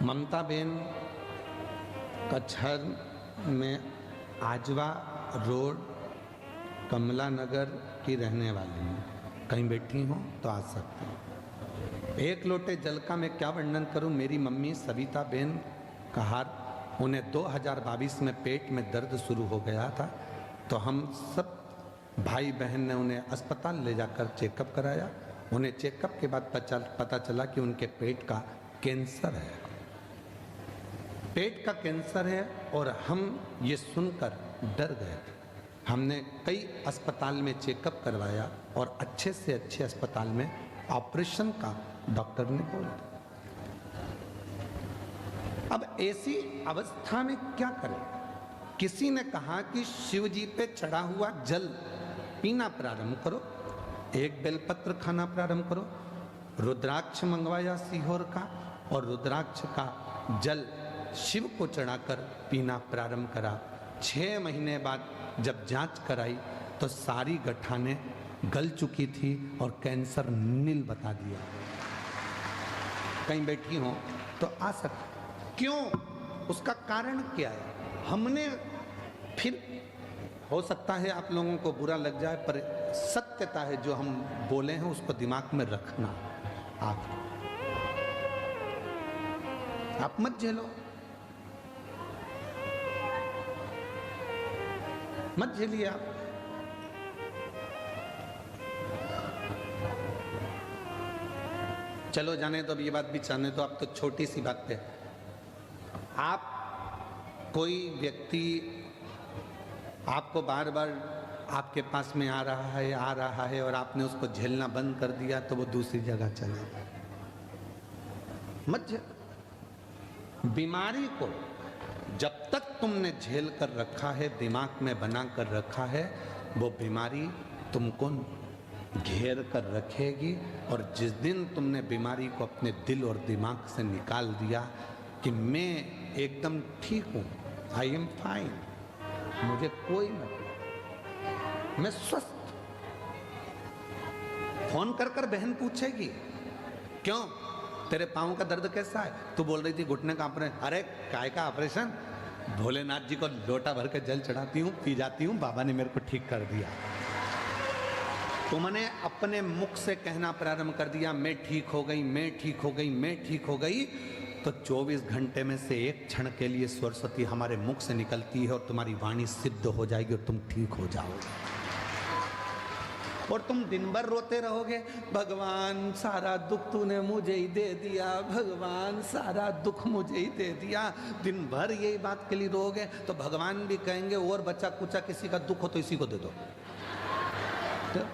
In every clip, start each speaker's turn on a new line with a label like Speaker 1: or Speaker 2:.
Speaker 1: ममता Ben कचहर में आजवा road कमला नगर की रहने वाली हैं। कहीं बैठी हो तो आ सकते हैं। एक लोटे जल का मैं क्या वर्णन करूं। मेरी मम्मी सविता बेन कहार, उन्हें 2022 में पेट में दर्द शुरू हो गया था, तो हम सब भाई बहन ने उन्हें अस्पताल ले जाकर चेकअप कराया। उन्हें चेकअप के बाद पता चला कि उनके पेट का कैंसर है। पेट का कैंसर है और हम ये सुनकर डर गए थे। हमने कई अस्पताल में चेकअप करवाया और अच्छे से अच्छे अस्पताल में ऑपरेशन का डॉक्टर ने बोला। अब ऐसी अवस्था में क्या करें। किसी ने कहा कि शिव जी पे चढ़ा हुआ जल पीना प्रारंभ करो, एक बेलपत्र खाना प्रारंभ करो। रुद्राक्ष मंगवाया सीहोर का और रुद्राक्ष का जल शिव को चढ़ाकर पीना प्रारंभ करा। 6 महीने बाद जब जांच कराई तो सारी गठाने गल चुकी थी और कैंसर नील बता दिया। कहीं बैठी हो तो आ सकते। क्यों? उसका कारण क्या है? हमने फिर हो सकता है आप लोगों को बुरा लग जाए, पर सत्यता है जो हम बोले हैं उसको दिमाग में रखना। आप मत झेलो, मत झेलिए आप। चलो जाने तो अब ये बात भी जाने तो, अब तो छोटी सी बात पे आप कोई व्यक्ति आपको बार बार आपके पास में आ रहा है और आपने उसको झेलना बंद कर दिया तो वो दूसरी जगह चले गए। मत झेल। बीमारी को जब तक तुमने झेल कर रखा है, दिमाग में बना कर रखा है, वो बीमारी तुमको घेर कर रखेगी। और जिस दिन तुमने बीमारी को अपने दिल और दिमाग से निकाल दिया कि मैं एकदम ठीक हूँ, आई एम फाइन, मुझे कोई मतलब, मैं स्वस्थ। फोन कर कर बहन पूछेगी क्यों तेरे पाँव का दर्द कैसा है? तू बोल रही थी घुटने का ऑपरेशन। अरे काय का ऑपरेशन? भोलेनाथ जी को लोटा भर के जल चढ़ाती हूँ, पी जाती हूँ, बाबा ने मेरे को ठीक कर दिया। तुमने अपने मुख से कहना प्रारंभ कर दिया मैं ठीक हो गई, मैं ठीक हो गई, मैं ठीक हो गई, तो 24 घंटे में से एक क्षण के लिए सरस्वती हमारे मुख से निकलती है और तुम्हारी वाणी सिद्ध हो जाएगी और तुम ठीक हो जाओगे। और तुम दिन भर रोते रहोगे, भगवान सारा दुख तूने मुझे ही दे दिया, भगवान सारा दुख मुझे ही दे दिया। दिन भर यही बात के लिए रोगे तो भगवान भी कहेंगे और बच्चा कुचा किसी का दुख हो तो इसी को दे दो। तो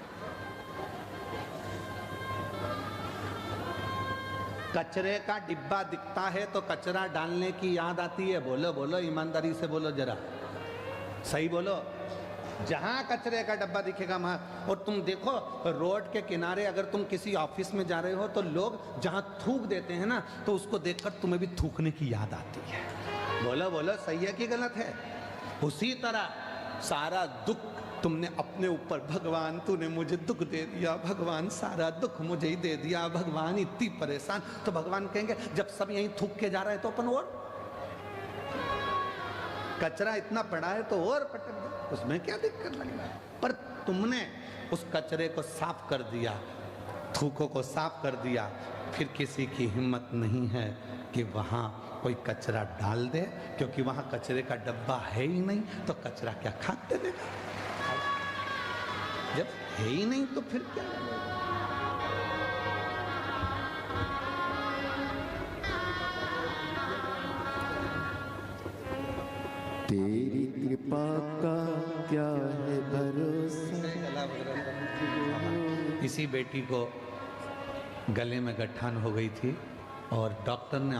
Speaker 1: कचरे का डिब्बा दिखता है तो कचरा डालने की याद आती है। बोलो बोलो, ईमानदारी से बोलो, जरा सही बोलो। जहां कचरे का डब्बा दिखेगा वहां। और तुम देखो रोड के किनारे अगर तुम किसी ऑफिस में जा रहे हो तो लोग जहां थूक देते हैं ना, तो उसको देखकर तुम्हें भी थूकने की याद आती है। बोलो बोलो, सही है कि गलत है? उसी तरह सारा दुख तुमने अपने ऊपर, भगवान तूने मुझे दुख दे दिया, भगवान सारा दुख मुझे ही दे दिया, भगवान इतनी परेशान। तो भगवान कहेंगे जब सब यहीं थूक के जा रहे हैं तो अपन और कचरा इतना पड़ा है तो और पटक दो, उसमें क्या दिक्कत लगी? पर तुमने उस कचरे को साफ कर दिया, थूकों को साफ कर दिया, फिर किसी की हिम्मत नहीं है कि वहां कोई कचरा डाल दे, क्योंकि वहां कचरे का डब्बा है ही नहीं, तो कचरा क्या खाते देगा? जब है ही नहीं तो फिर क्या?
Speaker 2: तेरी कृपा का क्या है भरोसा।
Speaker 1: इसी बेटी को गले में गठान हो गई थी और डॉक्टर ने